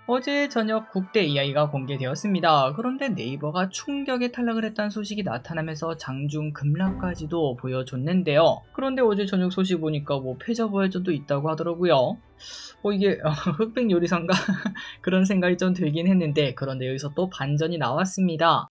어제 저녁 국대 AI가 공개되었습니다. 그런데 네이버가 충격의 탈락을 했다는 소식이 나타나면서 장중 급락까지도 보여줬는데요. 그런데 어제 저녁 소식 보니까 뭐 패자부활전도 있다고 하더라고요. 이게 흑백 요리사인가 그런 생각이 좀 들긴 했는데, 그런데 여기서 또 반전이 나왔습니다.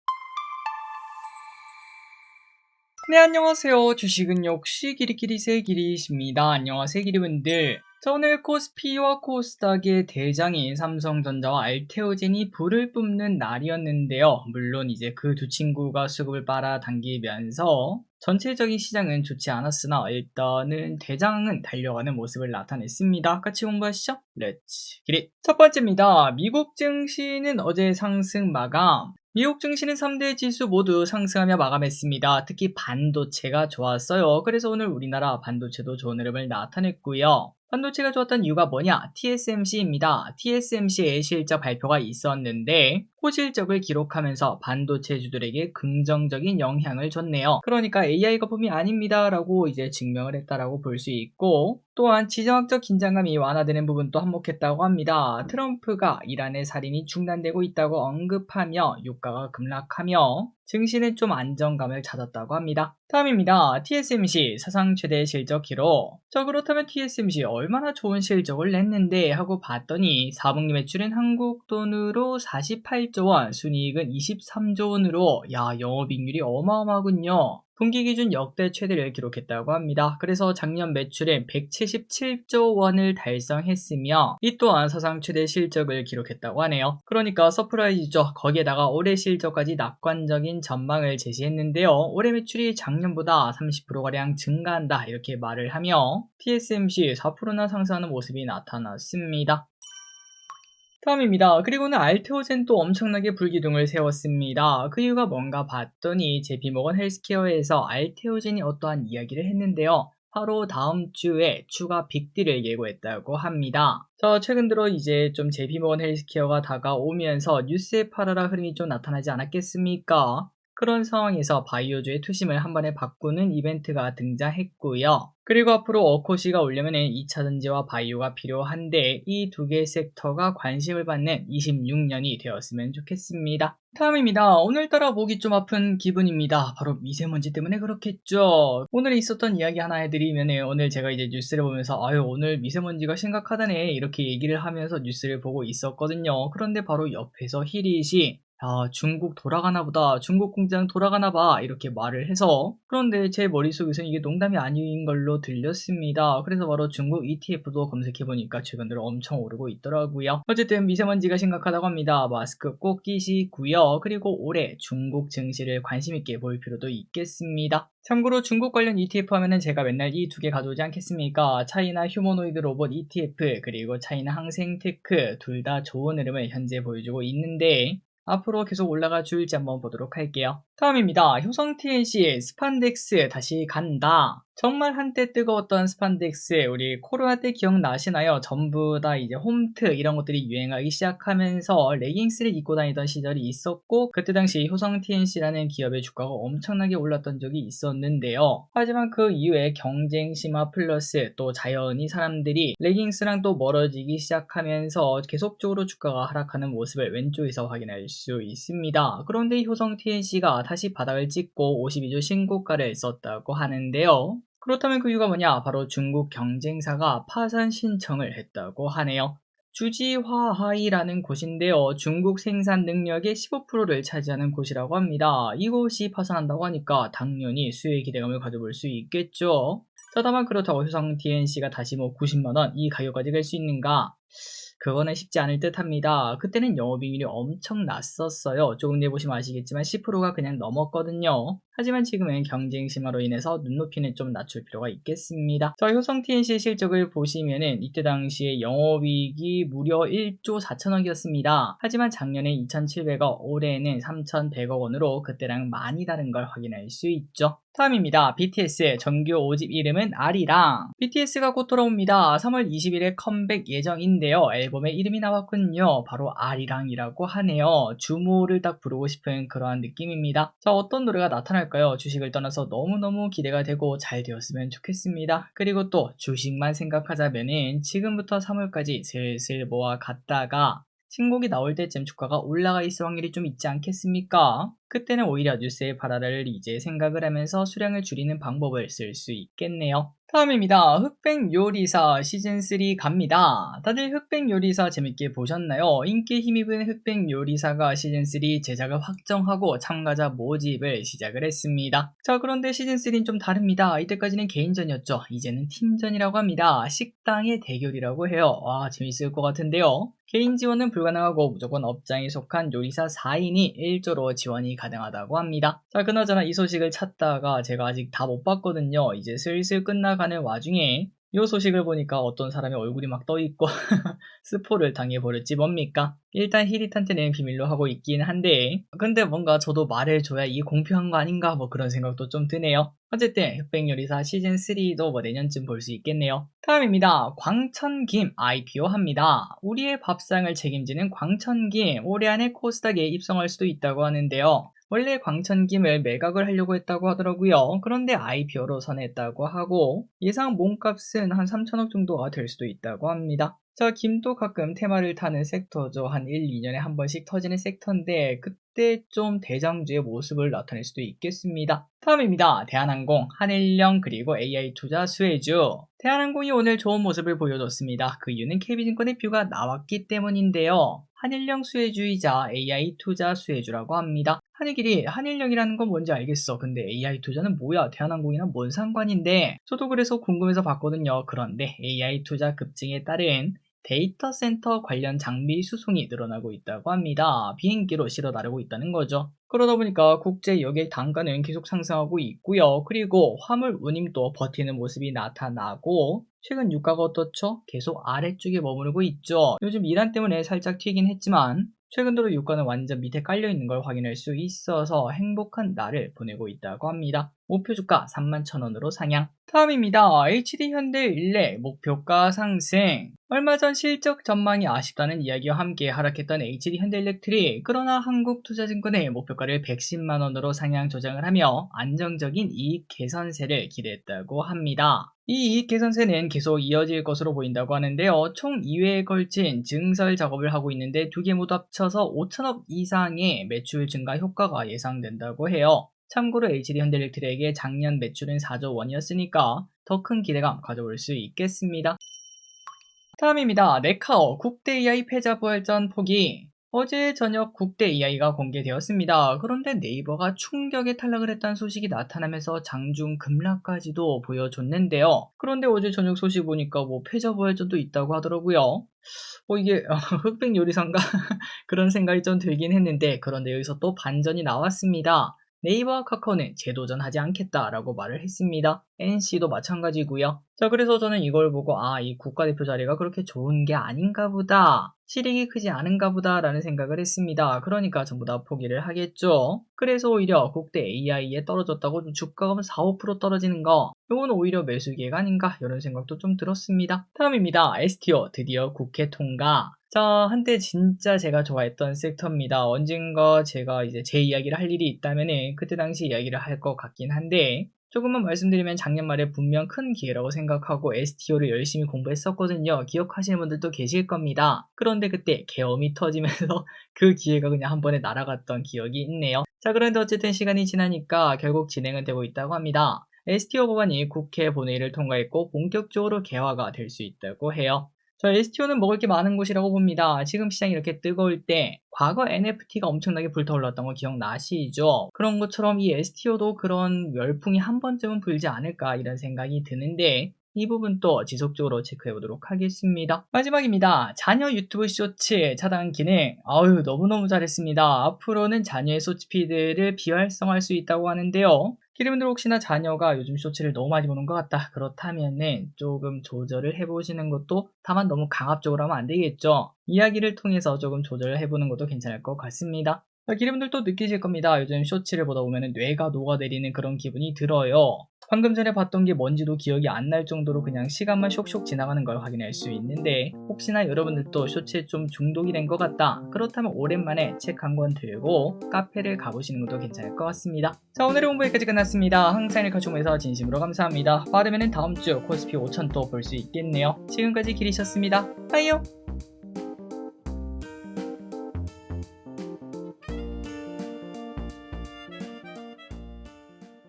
네, 안녕하세요. 주식은 역시 기리기리세 기리십니다. 안녕하세요, 기리분들. 자, 오늘 코스피와 코스닥의 대장인 삼성전자와 알테오젠이 불을 뿜는 날이었는데요. 물론 이제 그 두 친구가 수급을 빨아당기면서 전체적인 시장은 좋지 않았으나 일단은 대장은 달려가는 모습을 나타냈습니다. 같이 공부하시죠. 렛츠 기릿. 첫 번째입니다. 미국 증시는 어제 상승 마감. 미국 증시는 3대 지수 모두 상승하며 마감했습니다. 특히 반도체가 좋았어요. 그래서 오늘 우리나라 반도체도 좋은 흐름을 나타냈고요. 반도체가 좋았던 이유가 뭐냐? TSMC입니다. TSMC의 실적 발표가 있었는데 호실적을 기록하면서 반도체주들에게 긍정적인 영향을 줬네요. 그러니까 AI 거품이 아닙니다 라고 이제 증명을 했다라고 볼 수 있고, 또한 지정학적 긴장감이 완화되는 부분도 한몫했다고 합니다. 트럼프가 이란의 살인이 중단되고 있다고 언급하며 유가가 급락하며 증시는 좀 안정감을 찾았다고 합니다. 다음입니다. TSMC 사상 최대 실적 기록. 자, 그렇다면 TSMC 얼마나 좋은 실적을 냈는데 하고 봤더니 4분기 매출은 한국 돈으로 48조 원, 순이익은 23조 원으로 영업이익률이 어마어마하군요. 분기 기준 역대 최대를 기록했다고 합니다. 그래서 작년 매출은 177조 원을 달성했으며 이 또한 사상 최대 실적을 기록했다고 하네요. 그러니까 서프라이즈죠. 거기에다가 올해 실적까지 낙관적인 전망을 제시했는데요. 올해 매출이 작년보다 30%가량 증가한다 이렇게 말을 하며 TSMC 4%나 상승하는 모습이 나타났습니다. 다음입니다. 그리고는 알테오젠 또 엄청나게 불기둥을 세웠습니다. 그 이유가 뭔가 봤더니 JP모건 헬스케어에서 알테오젠이 어떠한 이야기를 했는데요. 바로 다음 주에 추가 빅딜을 예고했다고 합니다. 자, 최근 들어 이제 좀 JP모건 헬스케어가 다가오면서 뉴스에 팔아라 흐름이 좀 나타나지 않았겠습니까? 그런 상황에서 바이오주의 투심을 한 번에 바꾸는 이벤트가 등장했고요. 그리고 앞으로 어코시가 오려면 2차전지와 바이오가 필요한데 이 두 개의 섹터가 관심을 받는 26년이 되었으면 좋겠습니다. 다음입니다. 오늘따라 목이 좀 아픈 기분입니다. 바로 미세먼지 때문에 그렇겠죠. 오늘 있었던 이야기 하나 해드리면 오늘 제가 이제 뉴스를 보면서 오늘 미세먼지가 심각하다네 이렇게 얘기를 하면서 뉴스를 보고 있었거든요. 그런데 바로 옆에서 히릿이 중국 돌아가나 보다. 중국 공장 돌아가나 봐. 이렇게 말을 해서, 그런데 제 머릿속에서는 이게 농담이 아닌 걸로 들렸습니다. 그래서 바로 중국 ETF도 검색해보니까 최근 들어 엄청 오르고 있더라고요. 어쨌든 미세먼지가 심각하다고 합니다. 마스크 꼭 끼시고요. 그리고 올해 중국 증시를 관심있게 볼 필요도 있겠습니다. 참고로 중국 관련 ETF 하면은 제가 맨날 이 두 개 가져오지 않겠습니까? 차이나 휴머노이드 로봇 ETF 그리고 차이나 항생테크 둘 다 좋은 흐름을 현재 보여주고 있는데 앞으로 계속 올라가 줄지 한번 보도록 할게요. 다음입니다. 효성 TNC 스판덱스 다시 간다. 정말 한때 뜨거웠던 스판덱스, 우리 코로나 때 기억나시나요? 전부 다 이제 홈트 이런 것들이 유행하기 시작하면서 레깅스를 입고 다니던 시절이 있었고, 그때 당시 효성 TNC라는 기업의 주가가 엄청나게 올랐던 적이 있었는데요. 하지만 그 이후에 경쟁 심화 플러스 또 자연히 사람들이 레깅스랑 또 멀어지기 시작하면서 계속적으로 주가가 하락하는 모습을 왼쪽에서 확인할 수 있습니다. 그런데 효성 TNC가 다시 바닥을 찍고 52주 신고가를 썼다고 하는데요. 그렇다면 그 이유가 뭐냐? 바로 중국 경쟁사가 파산 신청을 했다고 하네요. 주지화하이라는 곳인데요. 중국 생산 능력의 15%를 차지하는 곳이라고 합니다. 이곳이 파산한다고 하니까 당연히 수혜 기대감을 가져볼 수 있겠죠. 자, 다만 그렇다고 효성 DNC가 다시 90만원 이 가격까지 갈 수 있는가? 그거는 쉽지 않을 듯 합니다. 그때는 영업이익률이 엄청 났었어요. 조금 뒤에 보시면 아시겠지만 10%가 그냥 넘었거든요. 하지만 지금은 경쟁 심화로 인해서 눈높이는 좀 낮출 필요가 있겠습니다. 자, 효성 TNC의 실적을 보시면은 이때 당시에 영업이익이 무려 1조 4천억이었습니다. 하지만 작년에 2,700억, 올해는 3,100억 원으로 그때랑 많이 다른 걸 확인할 수 있죠. 다음입니다. BTS 정규 5집 이름은 아리랑. BTS가 곧 돌아옵니다. 3월 20일에 컴백 예정인데요. 앨범에 이름이 나왔군요. 바로 아리랑이라고 하네요. 주모를 딱 부르고 싶은 그러한 느낌입니다. 자, 어떤 노래가 나타날까요? 주식을 떠나서 너무너무 기대가 되고 잘 되었으면 좋겠습니다. 그리고 또 주식만 생각하자면은 지금부터 3월까지 슬슬 모아갔다가 신곡이 나올 때쯤 주가가 올라가 있을 확률이 좀 있지 않겠습니까? 그때는 오히려 뉴스의 발화를 이제 생각을 하면서 수량을 줄이는 방법을 쓸 수 있겠네요. 다음입니다. 흑백 요리사 시즌3 갑니다. 다들 흑백 요리사 재밌게 보셨나요? 인기 힘입은 흑백 요리사가 시즌3 제작을 확정하고 참가자 모집을 시작을 했습니다. 자, 그런데 시즌3는 좀 다릅니다. 이때까지는 개인전이었죠. 이제는 팀전이라고 합니다. 식당의 대결이라고 해요. 와, 재밌을 것 같은데요. 개인 지원은 불가능하고 무조건 업장에 속한 요리사 4인이 1조로 지원이 가능하다고 합니다. 자, 그나저나 이 소식을 찾다가 제가 아직 다 못 봤거든요. 이제 슬슬 끝나가는 와중에 이 소식을 보니까 어떤 사람의 얼굴이 막 떠있고 스포를 당해버렸지 뭡니까? 일단 히릿한테는 비밀로 하고 있긴 한데 근데 뭔가 저도 말해줘야 이게 공평한 거 아닌가 뭐 그런 생각도 좀 드네요. 어쨌든 흑백요리사 시즌3도 뭐 내년쯤 볼 수 있겠네요. 다음입니다. 광천김 IPO 합니다. 우리의 밥상을 책임지는 광천김 올해 안에 코스닥에 입성할 수도 있다고 하는데요. 원래 광천김을 매각을 하려고 했다고 하더라고요. 그런데 IPO로 선회했다고 하고 예상 몸값은 한 3천억 정도가 될 수도 있다고 합니다. 자, 김도 가끔 테마를 타는 섹터죠. 한 1, 2년에 한 번씩 터지는 섹터인데 그때 좀 대장주의 모습을 나타낼 수도 있겠습니다. 다음입니다. 대한항공, 한일령 그리고 AI투자 수혜주. 대한항공이 오늘 좋은 모습을 보여줬습니다. 그 이유는 KB증권의 뷰가 나왔기 때문인데요. 한일령 수혜주이자 AI투자 수혜주라고 합니다. 한일길이 한일령이라는 건 뭔지 알겠어. 근데 AI투자는 뭐야? 대한항공이랑 뭔 상관인데? 저도 그래서 궁금해서 봤거든요. 그런데 AI투자 급증에 따른 데이터 센터 관련 장비 수송이 늘어나고 있다고 합니다. 비행기로 실어 나르고 있다는 거죠. 그러다 보니까 국제 여객 단가는 계속 상승하고 있고요. 그리고 화물 운임도 버티는 모습이 나타나고 최근 유가가 어떻죠? 계속 아래쪽에 머무르고 있죠. 요즘 이란 때문에 살짝 튀긴 했지만 최근 들어 유가는 완전 밑에 깔려있는 걸 확인할 수 있어서 행복한 날을 보내고 있다고 합니다. 목표 주가 31,000원으로 상향. 다음입니다. HD현대일렉 목표가 상승. 얼마 전 실적 전망이 아쉽다는 이야기와 함께 하락했던 HD현대일렉트릭, 그러나 한국투자증권의 목표가를 110만원으로 상향 조정을 하며 안정적인 이익 개선세를 기대했다고 합니다. 이 이익 개선세는 계속 이어질 것으로 보인다고 하는데요. 총 2회에 걸친 증설 작업을 하고 있는데 두 개 모두 합쳐서 5천억 이상의 매출 증가 효과가 예상된다고 해요. 참고로 HD현대일렉트릭의 작년 매출은 4조 원이었으니까 더 큰 기대감 가져볼 수 있겠습니다. 다음입니다. 네카오 국대 AI 패자 부활전 포기. 어제 저녁 국대 AI가 공개되었습니다. 그런데 네이버가 충격의 탈락을 했다는 소식이 나타나면서 장중 급락까지도 보여줬는데요. 그런데 어제 저녁 소식 보니까 뭐 패자 부활전도 있다고 하더라고요. 이게 흑백 요리사인가 그런 생각이 좀 들긴 했는데 그런데 여기서 또 반전이 나왔습니다. 네이버와 카카오는 재도전하지 않겠다라고 말을 했습니다. NC도 마찬가지고요. 자, 그래서 저는 이걸 보고 이 국가대표 자리가 그렇게 좋은 게 아닌가 보다, 실익이 크지 않은가 보다 라는 생각을 했습니다. 그러니까 전부 다 포기를 하겠죠. 그래서 오히려 국대 AI에 떨어졌다고 주가가 4, 5% 떨어지는 거, 이건 오히려 매수 기회가 아닌가 이런 생각도 좀 들었습니다. 다음입니다. STO 드디어 국회 통과. 자, 한때 진짜 제가 좋아했던 섹터입니다. 언젠가 제가 이제 제 이야기를 할 일이 있다면은 그때 당시 이야기를 할 것 같긴 한데 조금만 말씀드리면 작년 말에 분명 큰 기회라고 생각하고 STO를 열심히 공부했었거든요. 기억하시는 분들도 계실 겁니다. 그런데 그때 계엄이 터지면서 그 기회가 그냥 한 번에 날아갔던 기억이 있네요. 자, 그런데 어쨌든 시간이 지나니까 결국 진행은 되고 있다고 합니다. STO 법안이 국회 본회의를 통과했고 본격적으로 개화가 될 수 있다고 해요. 자, STO는 먹을 게 많은 곳이라고 봅니다. 지금 시장이 이렇게 뜨거울 때 과거 NFT가 엄청나게 불타올랐던 거 기억나시죠? 그런 것처럼 이 STO도 그런 열풍이 한 번쯤은 불지 않을까 이런 생각이 드는데 이 부분도 지속적으로 체크해 보도록 하겠습니다. 마지막입니다. 자녀 유튜브 쇼츠 차단 기능. 너무너무 잘했습니다. 앞으로는 자녀의 쇼츠피드를 비활성화할 수 있다고 하는데요. 기름들 혹시나 자녀가 요즘 쇼츠를 너무 많이 보는 것 같다, 그렇다면은 조금 조절을 해보시는 것도, 다만 너무 강압적으로 하면 안 되겠죠. 이야기를 통해서 조금 조절을 해보는 것도 괜찮을 것 같습니다. 기름들도 느끼실 겁니다. 요즘 쇼츠를 보다 보면 뇌가 녹아내리는 그런 기분이 들어요. 방금 전에 봤던 게 뭔지도 기억이 안 날 정도로 그냥 시간만 쇽쇽 지나가는 걸 확인할 수 있는데, 혹시나 여러분들도 쇼츠에 좀 중독이 된 것 같다, 그렇다면 오랜만에 책 한 권 들고 카페를 가보시는 것도 괜찮을 것 같습니다. 자, 오늘의 홍보 여기까지 끝났습니다. 항상 일카총에서 진심으로 감사합니다. 빠르면 다음주 코스피 5000도 볼 수 있겠네요. 지금까지 길이셨습니다. 빠이요.